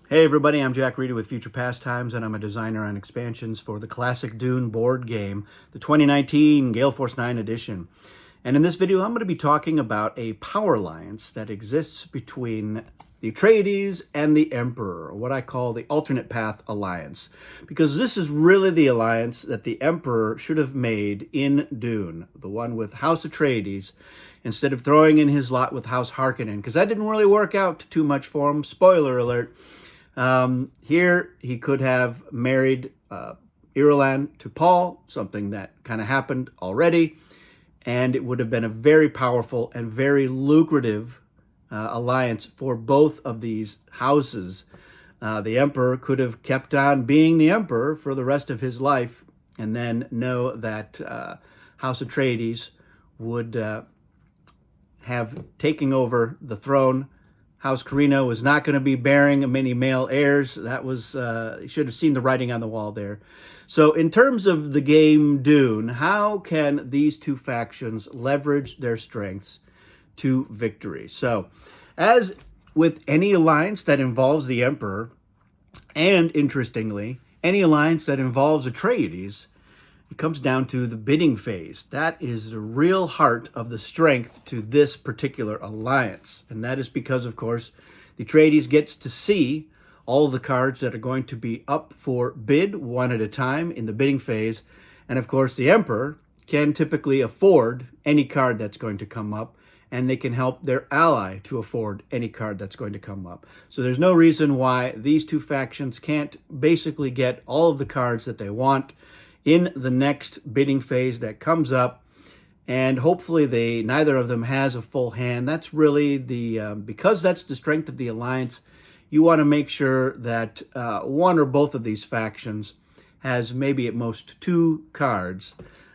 Hey everybody, I'm Jack Reedy with Future Pastimes, and I'm a designer on expansions for the classic Dune board game, the 2019 Gale Force 9 edition. And in this video, I'm going to be talking about a power alliance that exists between the Atreides and the Emperor, or what I call the alternate path alliance. Because this is really the alliance that the Emperor should have made in Dune, the one with House Atreides, instead of throwing in his lot with House Harkonnen, because that didn't really work out too much for him. Spoiler alert. Here, he could have married Irulan to Paul, something that kind of happened already, and it would have been a very powerful and very lucrative alliance for both of these houses. The Emperor could have kept on being the Emperor for the rest of his life, and then know that House Atreides would have taken over the throne. House Carino was not going to be bearing many male heirs. That was, you should have seen the writing on the wall there. So in terms of the game Dune, how can these two factions leverage their strengths to victory? So as with any alliance that involves the Emperor, and interestingly, any alliance that involves Atreides, it comes down to the bidding phase. That is the real heart of the strength to this particular alliance. And that is because, of course, the Atreides gets to see all the cards that are going to be up for bid one at a time in the bidding phase. And of course, the Emperor can typically afford any card that's going to come up, and they can help their ally to afford any card that's going to come up. So there's no reason why these two factions can't basically get all of the cards that they want in the next bidding phase that comes up, and hopefully neither of them has a full hand. That's really because that's the strength of the alliance. You want to make sure that one or both of these factions has maybe at most two cards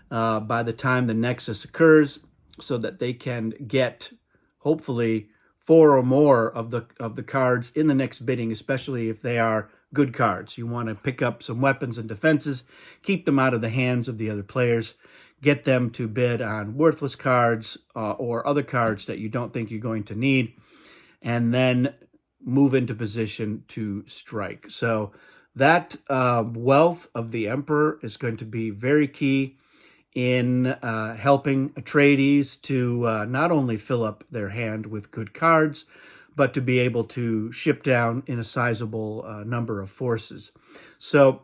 by the time the nexus occurs, so that they can get hopefully four or more of the cards in the next bidding, especially if they are good cards. You want to pick up some weapons and defenses, keep them out of the hands of the other players, get them to bid on worthless cards or other cards that you don't think you're going to need, and then move into position to strike. So that wealth of the Emperor is going to be very key in helping Atreides to not only fill up their hand with good cards, but to be able to ship down in a sizable number of forces. So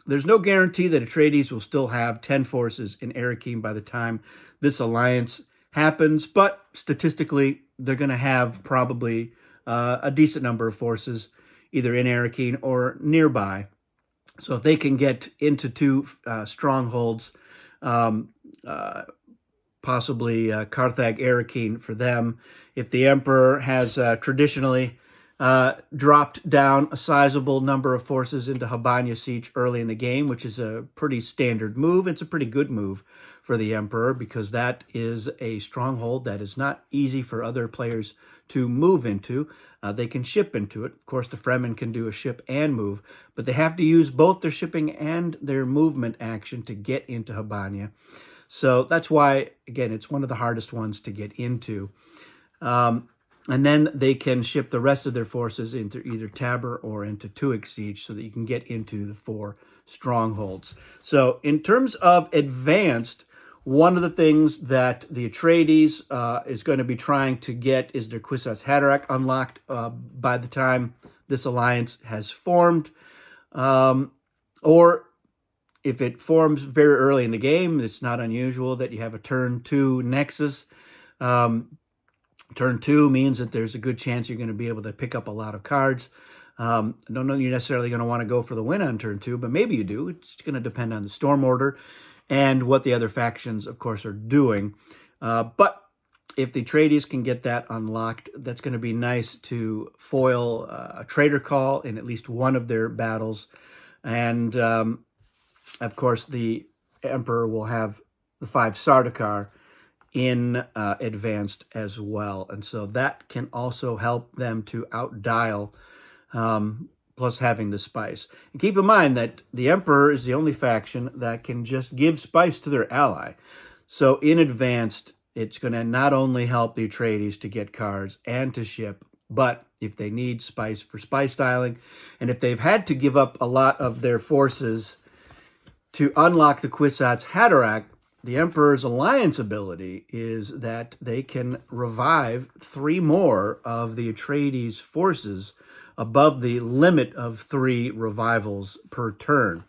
there's no guarantee that Atreides will still have 10 forces in Arrakeen by the time this alliance happens, but statistically, they're going to have probably a decent number of forces either in Arrakeen or nearby. So if they can get into two strongholds, possibly Carthage Arrakeen for them. If the Emperor has traditionally dropped down a sizable number of forces into Habanya Siege early in the game, which is a pretty standard move. It's a pretty good move for the Emperor because that is a stronghold that is not easy for other players to move into. They can ship into it. Of course, the Fremen can do a ship and move, but they have to use both their shipping and their movement action to get into Habanya. So that's why, again, it's one of the hardest ones to get into. And then they can ship the rest of their forces into either Tabor or into Tuig Siege so that you can get into the four strongholds. So in terms of advanced, one of the things that the Atreides is going to be trying to get is their Kwisatz Haderach unlocked by the time this alliance has formed. Or if it forms very early in the game, it's not unusual that you have a turn 2 Nexus. Turn 2 means that there's a good chance you're going to be able to pick up a lot of cards. I don't know you're necessarily going to want to go for the win on turn 2, but maybe you do. It's going to depend on the Storm Order and what the other factions, of course, are doing. But if the Atreides can get that unlocked, that's going to be nice to foil a traitor call in at least one of their battles. And, of course, the Emperor will have the 5 Sardaukar in advanced as well. And so that can also help them to outdial, plus having the spice. And keep in mind that the Emperor is the only faction that can just give spice to their ally. So in advanced, it's going to not only help the Atreides to get cards and to ship, But if they need spice for spy styling, and if they've had to give up a lot of their forces to unlock the Kwisatz Haderach, the Emperor's Alliance ability is that they can revive 3 more of the Atreides forces above the limit of 3 revivals per turn.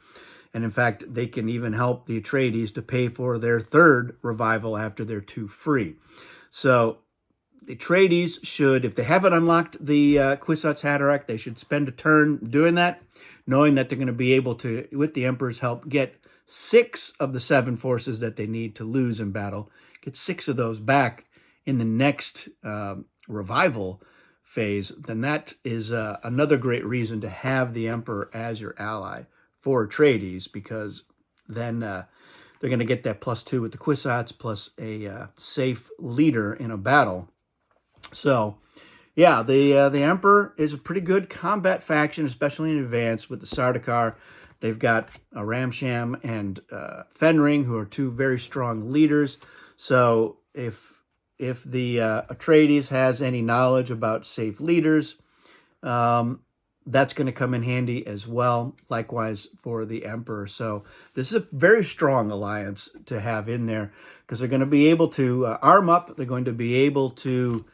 And in fact, they can even help the Atreides to pay for their 3rd revival after they're 2 free. So the Atreides should, if they haven't unlocked the Kwisatz Haderach, they should spend a turn doing that, knowing that they're going to be able to, with the Emperor's help, get 6 of the 7 forces that they need to lose in battle, get 6 of those back in the next revival phase. Then that is another great reason to have the Emperor as your ally for Atreides, because then they're going to get that +2 with the Kwisatz, plus a safe leader in a battle. So, yeah, the Emperor is a pretty good combat faction, especially in advance with the Sardaukar. They've got Ramsham and Fenring, who are 2 very strong leaders. So if the Atreides has any knowledge about safe leaders, that's going to come in handy as well. Likewise for the Emperor. So this is a very strong alliance to have in there, because they're going to be able to arm up. They're going to be able to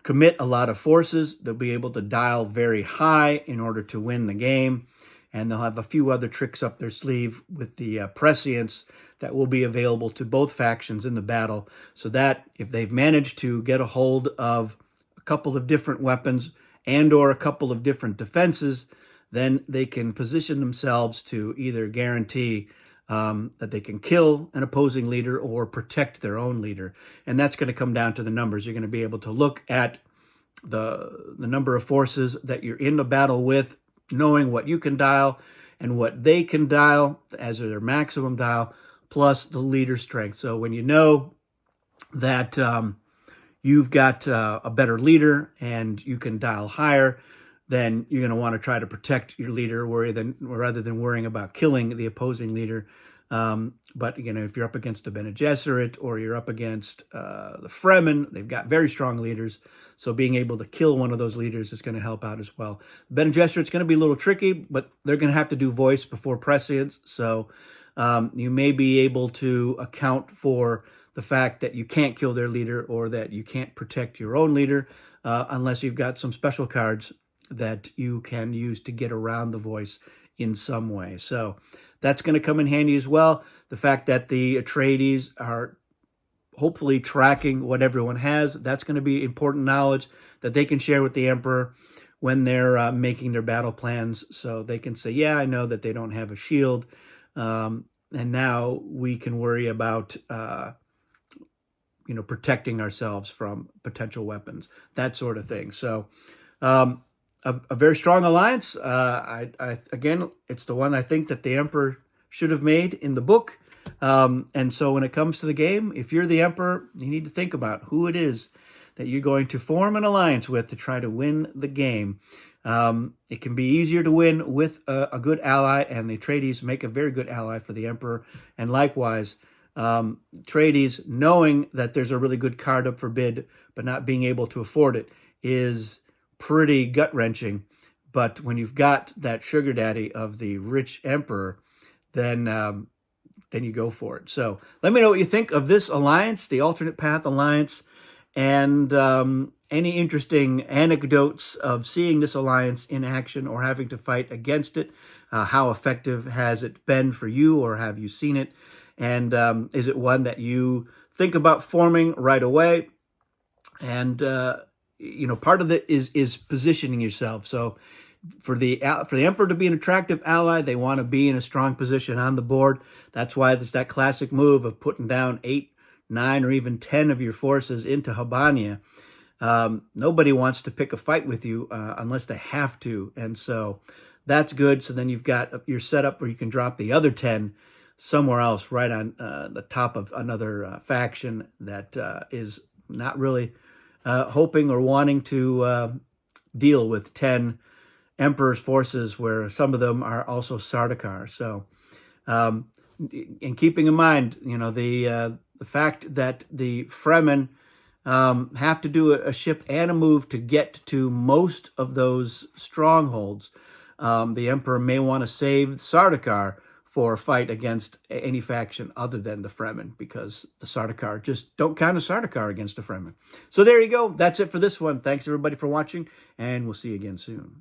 commit a lot of forces. They'll be able to dial very high in order to win the game. And they'll have a few other tricks up their sleeve with the prescience that will be available to both factions in the battle, so that if they've managed to get a hold of a couple of different weapons and or a couple of different defenses, then they can position themselves to either guarantee that they can kill an opposing leader or protect their own leader. And that's going to come down to the numbers. You're going to be able to look at the number of forces that you're in the battle with, knowing what you can dial and what they can dial as their maximum dial, plus the leader strength. So when you know that you've got a better leader and you can dial higher, then you're going to want to try to protect your leader rather than worrying about killing the opposing leader. But, if you're up against a Bene Gesserit or you're up against the Fremen, they've got very strong leaders. So being able to kill one of those leaders is going to help out as well. Bene Gesserit's going to be a little tricky, but they're going to have to do voice before prescience. So you may be able to account for the fact that you can't kill their leader or that you can't protect your own leader unless you've got some special cards that you can use to get around the voice in some way. So that's going to come in handy as well. The fact that the Atreides are hopefully tracking what everyone has, that's going to be important knowledge that they can share with the Emperor when they're making their battle plans. So they can say, yeah, I know that they don't have a shield. And now we can worry about, protecting ourselves from potential weapons, that sort of thing. So a very strong alliance. Again, it's the one I think that the Emperor should have made in the book. And so when it comes to the game, if you're the Emperor, you need to think about who it is that you're going to form an alliance with to try to win the game. It can be easier to win with a good ally, and the Atreides make a very good ally for the Emperor. And likewise, Atreides, knowing that there's a really good card up for bid, but not being able to afford it, is pretty gut-wrenching. But when you've got that sugar daddy of the rich Emperor, then you go for it. So let me know what you think of this alliance, the Alternate Path Alliance, and any interesting anecdotes of seeing this alliance in action or having to fight against it. How effective has it been for you, or have you seen it? And is it one that you think about forming right away? And part of it is positioning yourself. So for the Emperor to be an attractive ally, they want to be in a strong position on the board. That's why there's that classic move of putting down 8, 9, or even 10 of your forces into Habania. Nobody wants to pick a fight with you unless they have to, and so that's good. So then you've got your setup where you can drop the other 10 somewhere else, right on the top of another faction that is not really hoping or wanting to deal with 10 Emperor's forces, where some of them are also Sardaukar. So, and keeping in mind, the fact that the Fremen have to do a ship and a move to get to most of those strongholds. The Emperor may want to save Sardaukar for a fight against any faction other than the Fremen, because the Sardaukar just don't count as Sardaukar against the Fremen. So there you go. That's it for this one. Thanks everybody for watching, and we'll see you again soon.